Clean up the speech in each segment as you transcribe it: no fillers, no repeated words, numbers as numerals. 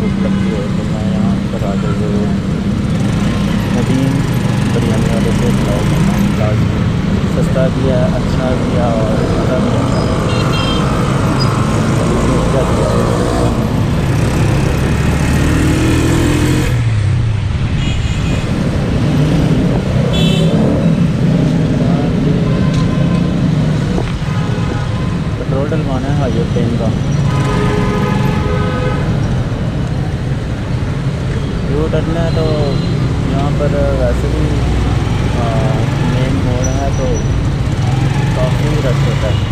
भूख लगती है तो मैं यहाँ पर आ गई हूँ नदीम बिरयानी वाले से पुलाव खाना। लाजमी सस्ता भी है, अच्छा भी है और मज़ा भी आता है। क्या दिया है? पेट्रोल डलवाना है हाई ऑक्टेन का। यू टर्न है तो यहाँ पर वैसे भी मेन मोड़ है तो काफ़ी रश होता है।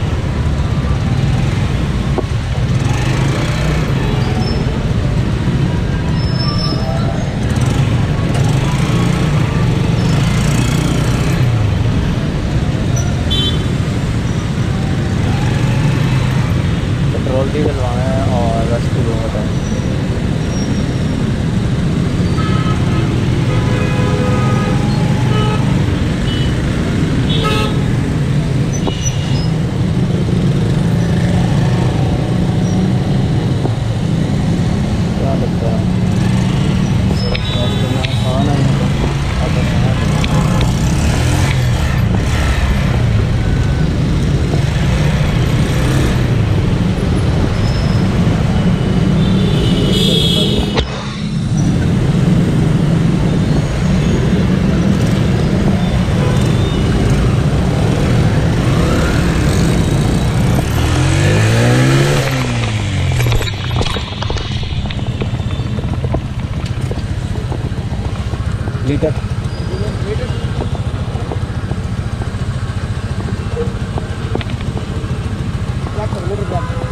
पेट्रोल भी डलवाना है और रश भी बहुत है। क्या लगता है सड़क क्रॉस करना आसान है यहाँ पर। अब यहाँ लीटर क्या कर लो